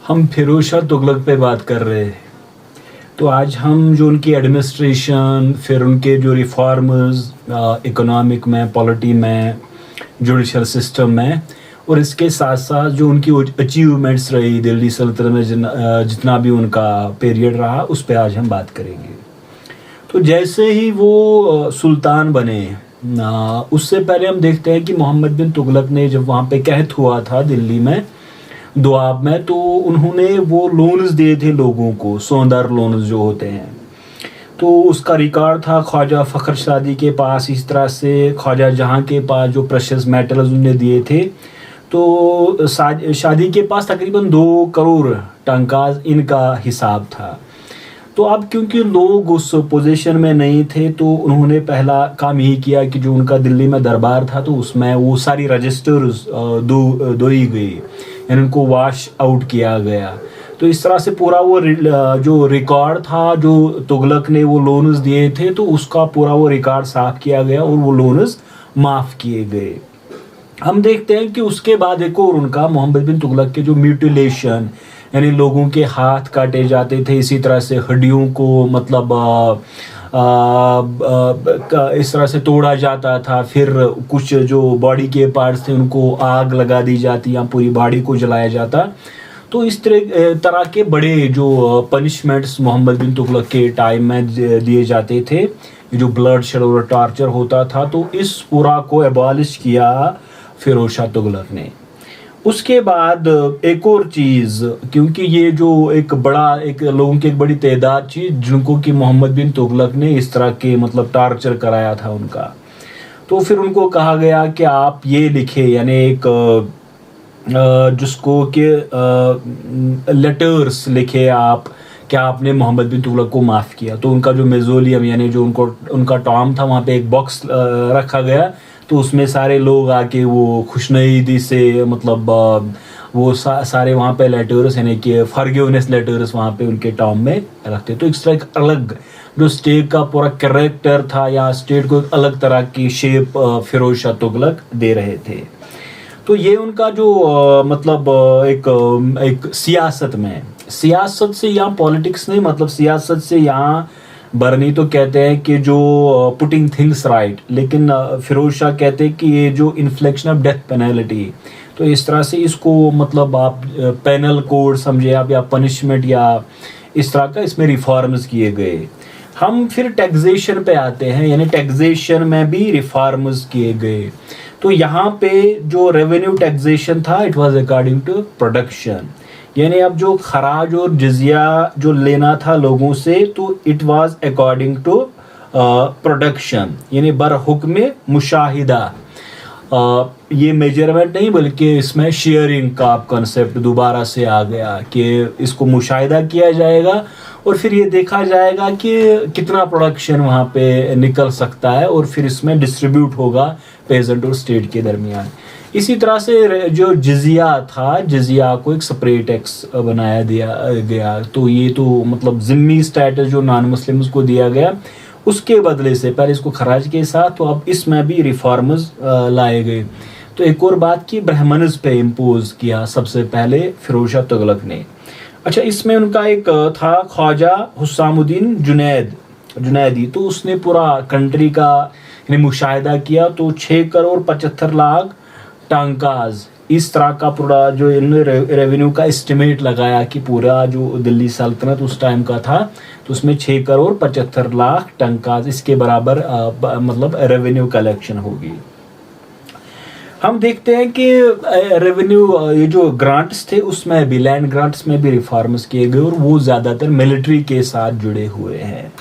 हम फिरोज शाह तुगलक पे बात कर रहे हैं। तो आज हम जो उनकी एडमिनिस्ट्रेशन, फिर उनके जो रिफॉर्म्स इकोनॉमिक में, पॉलिटी में, जुडिशल सिस्टम में, और इसके साथ साथ जो उनकी अचीवमेंट्स रही दिल्ली सल्तनत में, जितना भी उनका पीरियड रहा, उस पर आज हम बात करेंगे। तो जैसे ही वो सुल्तान बने, उससे पहले हम देखते हैं कि मोहम्मद बिन तुगलक ने जब वहाँ पे कहत हुआ था दिल्ली में, दोआब में, तो उन्होंने वो लोन्स दिए थे लोगों को, सौंदर लोन्स जो होते हैं। तो उसका रिकॉर्ड था ख्वाजा फ़ख्र शादी के पास, इस तरह से ख्वाजा जहाँ के पास जो प्रेशियस मेटल्स उन्होंने दिए थे। तो शादी के पास तकरीबन 2 करोड़ टंकाज इनका हिसाब था। तो अब क्योंकि लोग उस पोजीशन में नहीं थे, तो उन्होंने पहला काम यही किया कि जो उनका दिल्ली में दरबार था, तो उसमें वो सारी रजिस्टर्स दोई गई, यानी उनको वॉश आउट किया गया। तो इस तरह से पूरा वो जो रिकॉर्ड था, जो तुगलक ने वो लोन्स दिए थे, तो उसका पूरा वो रिकॉर्ड साफ किया गया और वो लोन्स माफ़ किए गए। हम देखते हैं कि उसके बाद एक और उनका मोहम्मद बिन तुगलक के जो म्यूटिलेशन, यानी लोगों के हाथ काटे जाते थे, इसी तरह से हड्डियों को मतलब इस तरह से तोड़ा जाता था, फिर कुछ जो बॉडी के पार्ट्स थे उनको आग लगा दी जाती या पूरी बॉडी को जलाया जाता। तो इस तरह के बड़े जो पनिशमेंट्स मोहम्मद बिन तुगलक के टाइम में दिए जाते थे, जो ब्लड शेड और टॉर्चर होता था। तो इस पूरा को एबॉलिश किया फिरोज शाह तुगलक ने। उसके बाद एक और चीज़, क्योंकि ये जो एक लोगों की एक बड़ी तादाद थी जिनको कि मोहम्मद बिन तुगलक ने इस तरह के मतलब टॉर्चर कराया था उनका, तो फिर उनको कहा गया कि आप ये लिखे, यानी एक जिसको कि लेटर्स लिखे आप, क्या आपने मोहम्मद बिन तुगलक को माफ़ किया। तो उनका जो मेज़ोलियम, यानी जो उनका टॉम था, वहाँ पे एक बॉक्स रखा गया, तो उसमें सारे लोग आके वो खुशनुदी से मतलब वो सारे वहाँ पे लेटर्स, यानी कि फॉरगिवनेस लेटर्स वहाँ पे उनके टॉम में रखते। तो इस तरह एक अलग जो स्टेट का पूरा कैरेक्टर था, या स्टेट को एक अलग तरह की शेप फिरोज शाह तुगलक दे रहे थे। तो ये उनका जो मतलब एक सियासत से यहाँ पॉलिटिक्स नहीं, मतलब सियासत से यहाँ बरनी तो कहते हैं कि जो पुटिंग थिंग्स राइट, लेकिन फिरोज शाह कहते हैं कि ये जो इन्फ्लेक्शन ऑफ डेथ पेनल्टी, तो इस तरह से इसको मतलब आप पेनल कोड समझे आप, या पनिशमेंट, या इस तरह का इसमें रिफॉर्म्स किए गए। हम फिर टैक्सेशन पे आते हैं, यानी टैक्सेशन में भी रिफॉर्म्स किए गए। तो यहाँ पे जो रेवेन्यू टैक्सेशन था, it was according to production, यानी अब जो खराज और जजिया जो लेना था लोगों से, तो it was according to production, यानी बरहुक्म मुशाहिदा। ये मेजरमेंट नहीं, बल्कि इसमें शेयरिंग का कॉन्सेप्ट दोबारा से आ गया कि इसको मुशाहिदा किया जाएगा और फिर ये देखा जाएगा कि कितना प्रोडक्शन वहाँ पे निकल सकता है, और फिर इसमें डिस्ट्रीब्यूट होगा पेजेंट और स्टेट के दरमियान। इसी तरह से जो जिजिया था, जिजिया को एक सेपरेट टैक्स बनाया दिया गया। तो ये तो मतलब जिम्मी स्टेटस जो नॉन मुस्लिम्स को दिया गया, उसके बदले से पहले इसको खराज के साथ, तो अब इसमें भी रिफॉर्म्स लाए गए। तो एक और बात की, ब्राह्मण्स पे इम्पोज किया सबसे पहले फिरोज शाह तुगलक ने। अच्छा, इसमें उनका एक था ख्वाजा हुस्सामुद्दीन जुनैदी, तो उसने पूरा कंट्री का मुशाहिदा किया। तो 6 करोड़ 75 लाख टंकाज, इस तरह का पूरा जो इन्होंने रेवेन्यू का एस्टिमेट लगाया कि पूरा जो दिल्ली सल्तनत उस टाइम का था, तो उसमें 6 करोड़ 75 लाख टंकाज इसके बराबर मतलब रेवेन्यू कलेक्शन होगी। हम देखते हैं कि रेवेन्यू ये जो ग्रांट्स थे, उसमें भी लैंड ग्रांट्स में भी रिफॉर्म्स किए गए, और वो ज़्यादातर मिलिट्री के साथ जुड़े हुए हैं।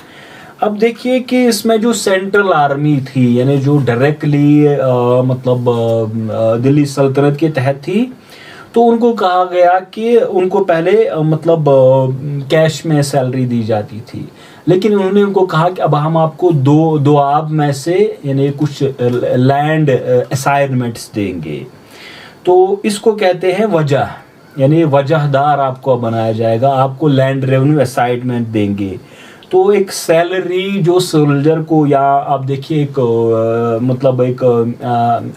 अब देखिए कि इसमें जो सेंट्रल आर्मी थी, यानी जो डायरेक्टली मतलब दिल्ली सल्तनत के तहत थी, तो उनको कहा गया कि उनको पहले मतलब कैश में सैलरी दी जाती थी, लेकिन उन्होंने उनको कहा कि अब हम आपको दो आब में से यानी कुछ लैंड असाइनमेंट्स देंगे। तो इसको कहते हैं वजह, यानी वजहदार आपको बनाया जाएगा, आपको लैंड रेवेन्यू असाइनमेंट देंगे। तो एक सैलरी जो सोल्जर को, या आप देखिए एक मतलब एक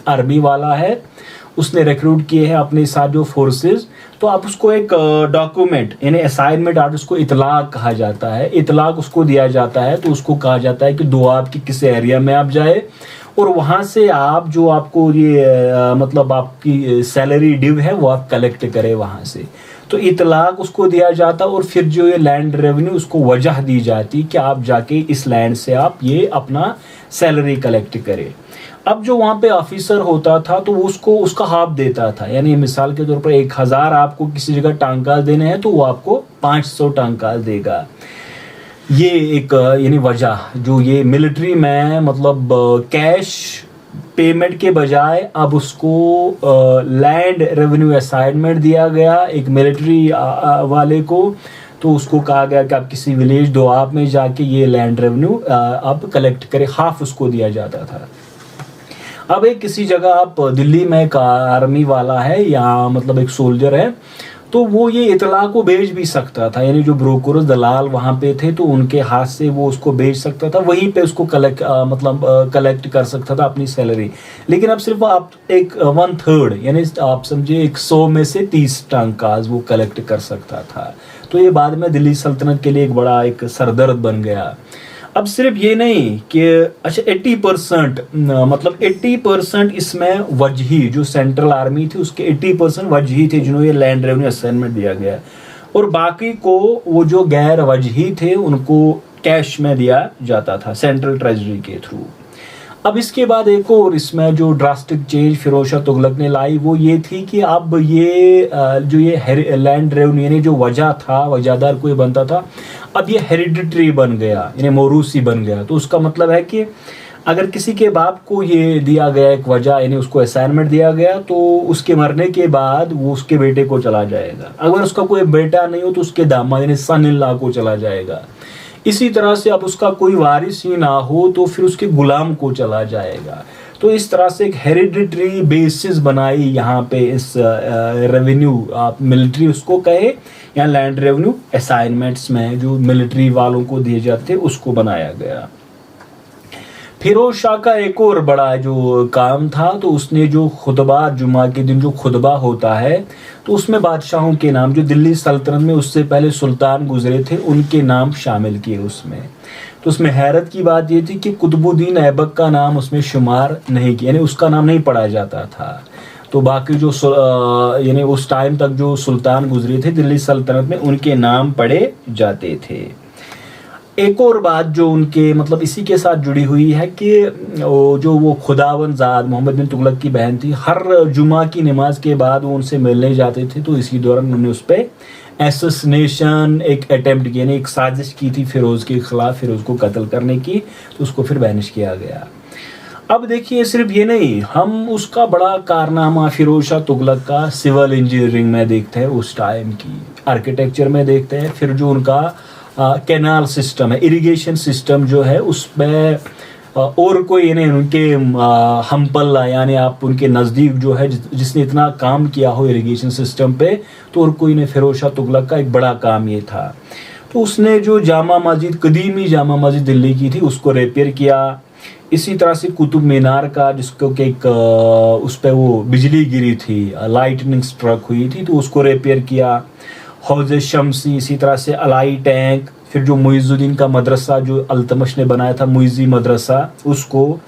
आर्मी वाला है, उसने रिक्रूट किए हैं अपने साथ जो फोर्सेस, तो आप उसको एक डॉक्यूमेंट यानी असाइनमेंट आर्ट, उसको इतलाक कहा जाता है, इतलाक उसको दिया जाता है। तो उसको कहा जाता है कि दोआब की किसी एरिया में आप जाए और वहाँ से आप जो आपको ये मतलब आपकी सैलरी ड्यू है वो आप कलेक्ट करें वहाँ से। तो इतलाक उसको दिया जाता और फिर जो ये लैंड रेवेन्यू उसको वजह दी जाती कि आप जाके इस लैंड से आप ये अपना सैलरी कलेक्ट करें। अब जो वहाँ पे ऑफिसर होता था तो वो उसको उसका हाफ देता था, यानी मिसाल के तौर पर 1000 आपको किसी जगह टांकाल देने हैं तो वो आपको 500 टांकाल देगा। ये एक यानी वजह जो ये मिलिट्री में मतलब कैश पेमेंट के बजाय अब उसको लैंड रेवेन्यू असाइनमेंट दिया गया एक मिलिट्री वाले को। तो उसको कहा गया कि आप किसी विलेज दोआब में जाके ये लैंड रेवेन्यू आप कलेक्ट करें, हाफ उसको दिया जाता था। अब एक किसी जगह आप दिल्ली में एक आर्मी वाला है या मतलब एक सोल्जर है तो वो ये इतला को भेज भी सकता था, यानी जो ब्रोकर्स दलाल वहाँ पे थे तो उनके हाथ से वो उसको भेज सकता था, वहीं पे उसको कलेक्ट कर सकता था अपनी सैलरी। लेकिन अब सिर्फ आप एक 1/3 यानी आप समझिए 100 में से 30 टांकाज वो कलेक्ट कर सकता था। तो ये बाद में दिल्ली सल्तनत के लिए एक बड़ा एक सरदर्द बन गया। अब सिर्फ ये नहीं कि अच्छा 80% मतलब 80% इसमें वजही जो सेंट्रल आर्मी थी उसके 80% वजही थे जिन्होंने ये लैंड रेवेन्यू असाइनमेंट दिया गया, और बाकी को वो जो गैर वजही थे उनको कैश में दिया जाता था सेंट्रल ट्रेजरी के थ्रू। अब इसके बाद एक और इसमें जो ड्रास्टिक चेंज फिरोज शाह तुगलक ने लाई वो ये थी कि अब ये जो ये लैंड रेवेन्यू यानी जो वजह था, वजादार कोई बनता था, अब ये हेरिडिटरी बन गया यानी मोरूसी बन गया। तो उसका मतलब है कि अगर किसी के बाप को ये दिया गया एक वजह यानी उसको असाइनमेंट दिया गया तो उसके मरने के बाद वो उसके बेटे को चला जाएगा, अगर उसका कोई बेटा नहीं हो तो उसके दामाद यानी सन इन लॉ को चला जाएगा। इसी तरह से अब उसका कोई वारिस ही ना हो तो फिर उसके गुलाम को चला जाएगा। तो इस तरह से एक हेरिडिटरी बेसिस बनाई यहाँ पे इस रेवेन्यू आप मिलिट्री उसको कहे या लैंड रेवेन्यू असाइनमेंट्स में जो मिलिट्री वालों को दिए जाते थे उसको बनाया गया। फिरोज शाह का एक और बड़ा जो काम था तो उसने जो खुतबा जुमा के दिन जो खुतबा होता है तो उसमें बादशाहों के नाम जो दिल्ली सल्तनत में उससे पहले सुल्तान गुजरे थे उनके नाम शामिल किए उसमें। तो उसमें हैरत की बात ये थी कि कुतुबुद्दीन ऐबक का नाम उसमें शुमार नहीं किया, यानी उसका नाम नहीं पढ़ा जाता था। तो बाकी जो यानी उस टाइम तक जो सुल्तान गुजरे थे दिल्ली सल्तनत में उनके नाम पढ़े जाते थे। एक और बात जो उनके मतलब इसी के साथ जुड़ी हुई है कि वो खुदावंदजाद मोहम्मद बिन तुगलक की बहन थी, हर जुमा की नमाज के बाद वो उनसे मिलने जाते थे। तो इसी दौरान उन्होंने उस पर एसोसिनेशन एक अटेम्प्ट किया, एक साजिश की थी फिरोज के खिलाफ, फिरोज को कत्ल करने की। तो उसको फिर बैनिश किया गया। अब देखिए सिर्फ ये नहीं, हम उसका बड़ा कारनामा फिरोज शाह तुगलक का सिविल इंजीनियरिंग में देखते हैं, उस टाइम की आर्किटेक्चर में देखते हैं, फिर जो उनका कैनाल सिस्टम है, इरिगेशन सिस्टम जो है उसमें और कोई नहीं उनके हमपल्ला यानी आप उनके नज़दीक जो है जिसने इतना काम किया हो इरिगेशन सिस्टम पे तो और कोई नहीं। फिरोज शाह तुगलक का एक बड़ा काम ये था। तो उसने जो जामा मस्जिद कदीमी जामा मस्जिद दिल्ली की थी उसको रिपेयर किया। इसी तरह से कुतुब मीनार का जिसको कि एक उस पर वो बिजली गिरी थी, लाइटनिंग स्ट्रक हुई थी, तो उसको रिपेयर किया। हौज शमसी, इसी तरह से अलाई टैंक, फिर जो मुइज़ुद्दीन का मदरसा जो अल्तमश ने बनाया था मुइज़ी मदरसा उसको।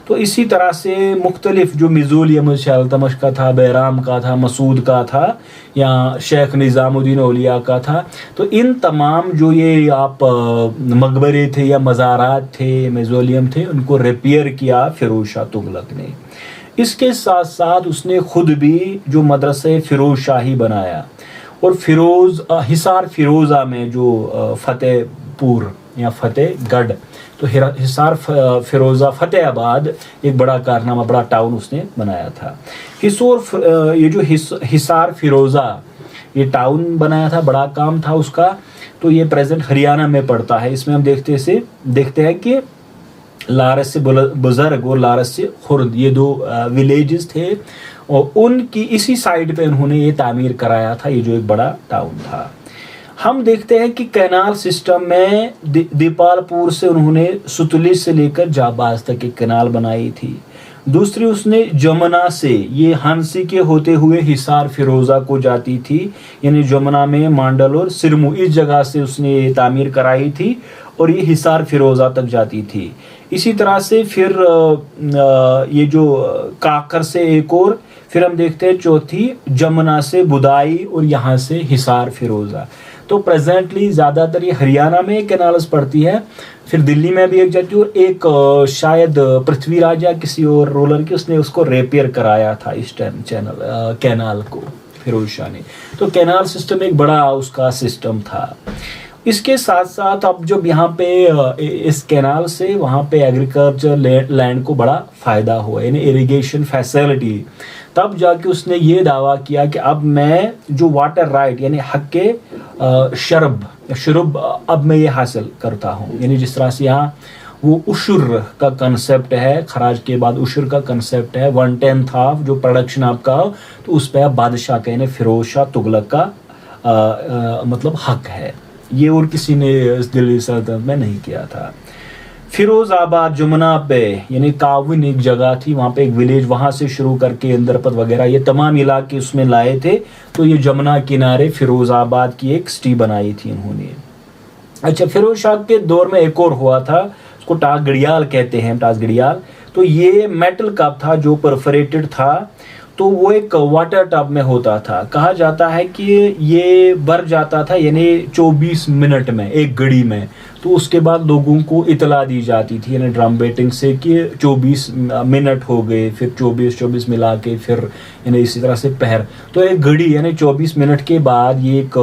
तो इसी तरह से मुख्तलिफ जो मिज़ोलियम अल्तमश का था, बैराम का था, मसूद का था या शेख निज़ामुद्दीन औलिया का था। तो इन तमाम जो ये आप मकबरे थे या मज़ारात थे, मिज़ोलियम थे, उनको रिपेयर किया फिरोज शाह तुगलक ने। इसके साथ साथ उसने खुद भी जो मदरसे फिरोज शाही बनाया और हिसार फिरोज़ा में जो फतेहपुर या फतेहगढ़, तो हिसार फिरोज़ा फतेहाबाद एक बड़ा कारनामा, बड़ा टाउन उसने बनाया था। ये जो हिसार फिरोज़ा ये टाउन बनाया था, बड़ा काम था उसका। तो ये प्रेजेंट हरियाणा में पड़ता है। इसमें हम देखते हैं कि लारस से बुज़र्ग और लारस से खुर्द ये दो विलेजेस थे और उनकी इसी साइड पे उन्होंने ये तामीर कराया था, ये जो एक बड़ा टाउन था। हम देखते हैं कि कैनाल सिस्टम में दीपालपुर से उन्होंने सुतुली से लेकर जाबाज तक एक कैनाल बनाई थी। दूसरी उसने जमुना से, ये हांसी के होते हुए हिसार फिरोजा को जाती थी, यानी जमुना में मांडल और सिरमू इस जगह से उसने तामीर कराई थी और ये हिसार फिरोजा तक जाती थी। इसी तरह से फिर ये जो काकर से एक और, फिर हम देखते हैं चौथी जमुना से बुदाई और यहाँ से हिसार फिरोजा। तो प्रेजेंटली ज़्यादातर ये हरियाणा में कैनाल्स पड़ती है, फिर दिल्ली में भी एक जाती है और एक शायद पृथ्वीराज या किसी और रोलर की उसने उसको रिपेयर कराया था इस टाइम कैनाल को फिरोज शाह ने। तो कैनाल सिस्टम एक बड़ा उसका सिस्टम था। इसके साथ साथ अब जब यहाँ पे इस कैनाल से वहाँ पे एग्रीकल्चर लैंड को बड़ा फ़ायदा हुआ, यानी इरिगेशन फैसिलिटी, तब जाके उसने ये दावा किया कि अब मैं जो वाटर राइट यानी हक के शुरब अब मैं ये हासिल करता हूँ। यानी जिस तरह से यहाँ वो उशुर का कंसेप्ट है, खराज के बाद उशुर का कंसेप्ट है, 1/10 ऑफ जो प्रोडक्शन आपका हो, तो उस पर बादशाह का यानी फिरोज शाह तुगलक का मतलब हक है। ये और किसी ने इस दिल्ली सल्तनत में नहीं किया था। फिरोजाबाद जमुना पे यानी काविन एक जगह थी, वहाँ पे एक विलेज, वहाँ से शुरू करके इंद्रपत वगैरह ये तमाम इलाके उसमें लाए थे। तो ये जमुना किनारे फिरोजाबाद की एक सिटी बनाई थी इन्होंने। अच्छा, फिरोज शाह के दौर में एक और हुआ था, उसको टास घड़ियाल कहते हैं, टास घड़ियाल। तो ये मेटल कप था जो परफोरेटेड था, तो वो एक वाटर टब में होता था। कहा जाता है कि ये भर जाता था यानी 24 मिनट में, एक घड़ी में। तो उसके बाद लोगों को इतला दी जाती थी यानी ड्रम बेटिंग से कि 24 मिनट हो गए, फिर 24 मिला के फिर यानी इसी तरह से पहर। तो एक घड़ी यानी 24 मिनट के बाद ये एक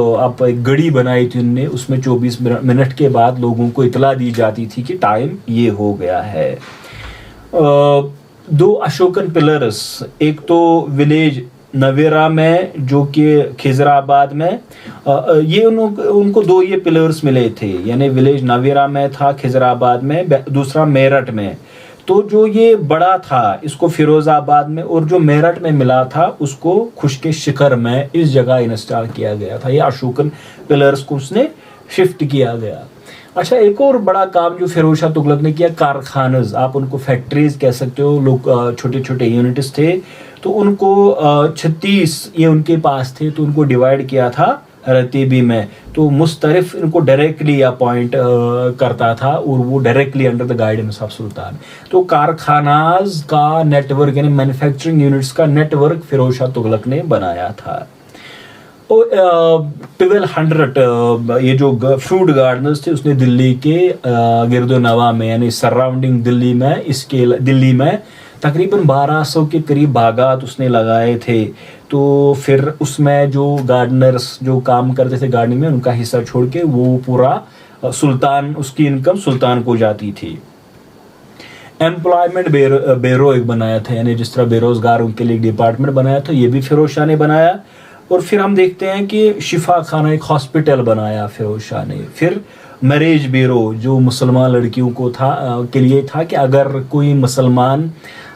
घड़ी बनाई थी उनने, उसमें 24 मिनट के बाद लोगों को इतला दी जाती थी कि टाइम ये हो गया है। दो अशोकन पिलर्स, एक तो विलेज नवेरा में जो कि खिजराबाद में, ये उनको दो ये पिलर्स मिले थे, यानी विलेज नवेरा में था खिजराबाद में, दूसरा मेरठ में। तो जो ये बड़ा था इसको फिरोजाबाद में, और जो मेरठ में मिला था उसको खुशके शिखर में इस जगह इंस्टॉल किया गया था। ये अशोकन पिलर्स को उसने शिफ्ट किया गया। अच्छा, एक और बड़ा काम जो फिरोज शाह तुगलक ने किया, कारखानज, आप उनको फैक्ट्रीज कह सकते हो, लोग छोटे छोटे यूनिट्स थे, तो उनको 36 ये उनके पास थे, तो उनको डिवाइड किया था रतीबी में। तो मुस्तरिफ इनको डायरेक्टली अपॉइंट करता था और वो directly under the guidance of सुल्तान। तो कारखानाज का नेटवर्क यानी मैन्युफैक्चरिंग यूनिट्स का नेटवर्क फिरोज शाह तुगलक ने बनाया था। 1200 ये जो फ्रूट गार्डनर्स थे उसने दिल्ली के गिरदो नवा में यानी सराउंडिंग दिल्ली में, इसके दिल्ली में तकरीबन 1200 के करीब बागात उसने लगाए थे। तो फिर उसमें जो गार्डनर्स जो काम करते थे गार्डनिंग में, उनका हिस्सा छोड़ के वो पूरा सुल्तान, उसकी इनकम सुल्तान को जाती थी। एम्प्लॉयमेंट ब्यूरो एक बनाया था, यानी जिस तरह बेरोजगार उनके लिए डिपार्टमेंट बनाया था, ये भी फिरोज शाह ने बनाया। और फिर हम देखते हैं कि शिफा खाना एक हॉस्पिटल बनाया फिरोज शाह ने। फिर मैरिज ब्यूरो जो मुसलमान लड़कियों को था के लिए था कि अगर कोई मुसलमान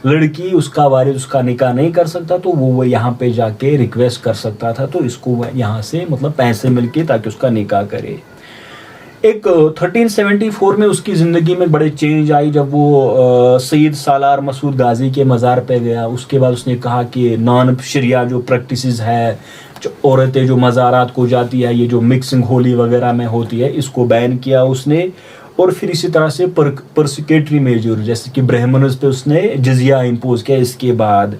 लड़की उसका वारिस उसका निकाह नहीं कर सकता तो वो यहाँ पे जाके रिक्वेस्ट कर सकता था, तो इसको यहाँ से मतलब पैसे मिलके ताकि उसका निकाह करे। एक 1374 में उसकी ज़िंदगी में बड़े चेंज आई जब वो सैयद सालार मसूद गाजी के मज़ार पे गया। उसके बाद उसने कहा कि नॉन शरिया जो प्रैक्टिसेस है, जो औरतें जो मज़ारात को जाती है, ये जो मिक्सिंग होली वगैरह में होती है, इसको बैन किया उसने। और फिर इसी तरह से परसिक्यूटरी मेजर जैसे कि ब्राह्मणों पे उसने जजिया इम्पोज किया इसके बाद।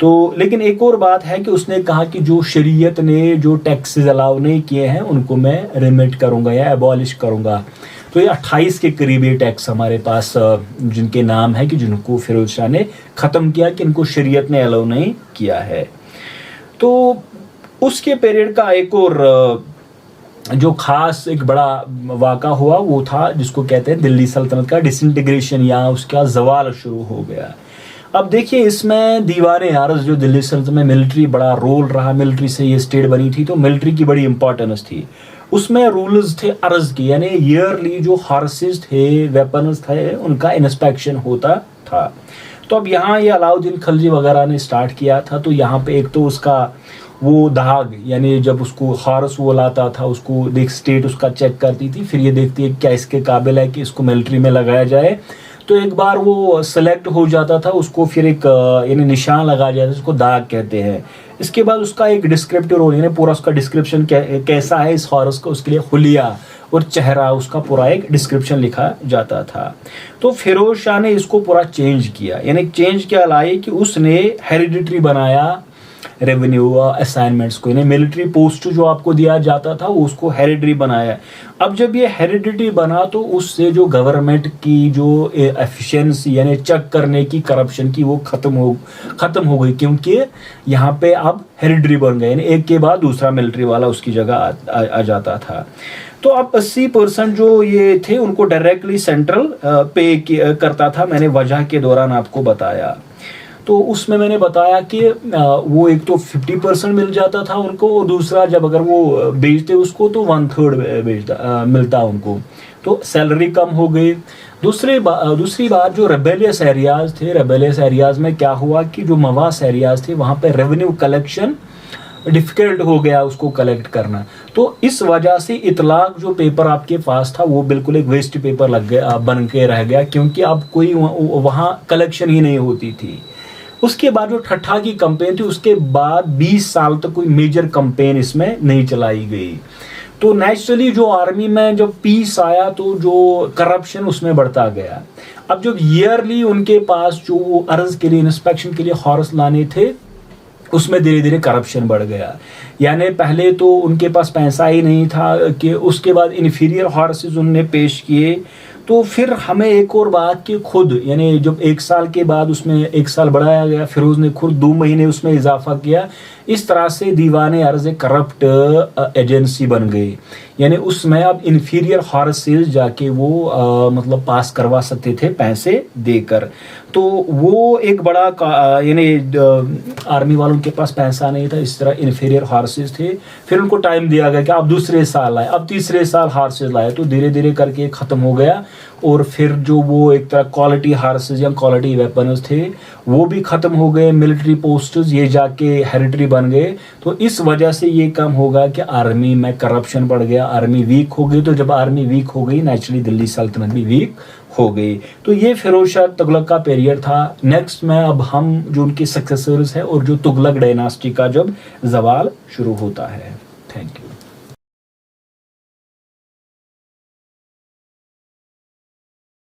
तो लेकिन एक और बात है कि उसने कहा कि जो शरीयत ने जो टैक्सेस अलाउ नहीं किए हैं उनको मैं रिमिट करूंगा या एबॉलिश करूंगा। तो ये 28 के करीब ये टैक्स हमारे पास जिनके नाम है कि जिनको फिरोज शाह ने ख़त्म किया कि इनको शरीयत ने अलाउ नहीं किया है। तो उसके पीरियड का एक और जो खास एक बड़ा वाक़ा हुआ वो था जिसको कहते हैं दिल्ली सल्तनत का डिसइंटीग्रेशन या उसका जवाल शुरू हो गया। अब देखिए इसमें दीवार आरज़ जो दिल्ली सल्तनत में मिलिट्री बड़ा रोल रहा, मिलिट्री से ये स्टेट बनी थी तो मिलिट्री की बड़ी इंपॉर्टेंस थी। उसमें रूल्स थे अर्ज के, यानी ईयरली जो हॉर्सेस थे, वेपन्स थे, उनका इंस्पेक्शन होता था। तो अब यहाँ ये अलाउद्दीन खिलजी वगैरह ने स्टार्ट किया था। तो यहाँ पे एक तो उसका वो दाग यानी जब उसको हॉर्स वो लाता था उसको देख स्टेट उसका चेक करती थी, फिर ये देखती है क्या इसके काबिल है कि इसको मिलिट्री में लगाया जाए। तो एक बार वो सेलेक्ट हो जाता था, उसको फिर एक यानी निशान लगा जाता था, उसको दाग कहते हैं। इसके बाद उसका एक डिस्क्रिप्टिव रोल यानी पूरा उसका डिस्क्रिप्शन कैसा है इस हॉरस का, उसके लिए हुलिया और चेहरा, उसका पूरा एक डिस्क्रिप्शन लिखा जाता था। तो फिरोज शाह ने इसको पूरा चेंज किया, यानी चेंज क्या लाई कि उसने हेरिडिटरी बनाया रेवेन्यू असाइनमेंट्स को, यानी मिलिट्री पोस्ट जो आपको दिया जाता था उसको हेरिडिटरी बनाया। अब जब ये हेरिडिटरी बना तो उससे जो गवर्नमेंट की जो एफिशिएंसी यानी चेक करने की, करप्शन की, वो खत्म हो गई, क्योंकि यहाँ पे अब हेरिडिटरी बन गए, यानी एक के बाद दूसरा मिलिट्री वाला उसकी जगह आ जाता था। तो अब 80% जो ये थे उनको डायरेक्टली सेंट्रल पे करता था। मैंने वजह के दौरान आपको बताया, तो उसमें मैंने बताया कि वो एक तो 50% मिल जाता था उनको, और दूसरा जब अगर वो बेचते उसको तो 1/3 मिलता उनको, तो सैलरी कम हो गई। दूसरी बात जो रेबेलियस एरियाज थे, रेबेलियस एरियाज में क्या हुआ कि जो मवास एरियाज थे वहाँ पे रेवेन्यू कलेक्शन डिफिकल्ट हो गया उसको कलेक्ट करना। तो इस वजह से इतलाक जो पेपर आपके पास था वो बिल्कुल एक वेस्ट पेपर लग गया, बन के रह गया, क्योंकि अब कोई वहाँ कलेक्शन ही नहीं होती थी। उसके बाद जो ठट्ठा की कंपेन थी, उसके बाद 20 साल तक कोई मेजर कंपेन इसमें नहीं चलाई गई। तो नेचुरली जो आर्मी में जब पीस आया तो जो करप्शन उसमें बढ़ता गया। अब जब ईयरली उनके पास जो अर्ज के लिए, इंस्पेक्शन के लिए हॉर्स लाने थे, उसमें धीरे धीरे करप्शन बढ़ गया। यानी पहले तो उनके पास पैसा ही नहीं था कि उसके बाद इन्फीरियर हॉर्सेस उनने पेश किए। तो फिर हमें एक और बात कि खुद यानी जब 1 साल के बाद उसमें 1 साल बढ़ाया गया, फिरोज ने खुद 2 महीने उसमें इजाफा किया। इस तरह से दीवाने अर्ज एक करप्ट एजेंसी बन गई, यानी उसमें अब इन्फीरियर हॉर्सेस जाके वो मतलब पास करवा सकते थे पैसे देकर। तो वो एक बड़ा यानी आर्मी वालों के पास पैसा नहीं था, इस तरह इन्फीरियर हॉर्सेस थे। फिर उनको टाइम दिया गया कि आप दूसरे साल आए, अब तीसरे साल हॉर्सेस लाए, तो धीरे धीरे करके ख़त्म हो गया। और फिर जो वो एक तरह क्वालिटी हॉर्सेस या क्वालिटी वेपन्स थे वो भी ख़त्म हो गए। मिलिट्री पोस्ट्स ये जाके हेरिडिटरी बन गए। तो इस वजह से ये कम होगा कि आर्मी में करप्शन बढ़ गया, आर्मी वीक हो गई। तो जब आर्मी वीक हो गई नेचुरली दिल्ली सल्तनत भी वीक हो गई। तो ये फिरोज शाह तुगलक का पीरियड था। नेक्स्ट में अब हम जो उनके सक्सेसर्स हैं और जो तुगलक डायनास्टी का जब जवाल शुरू होता है। Thank you.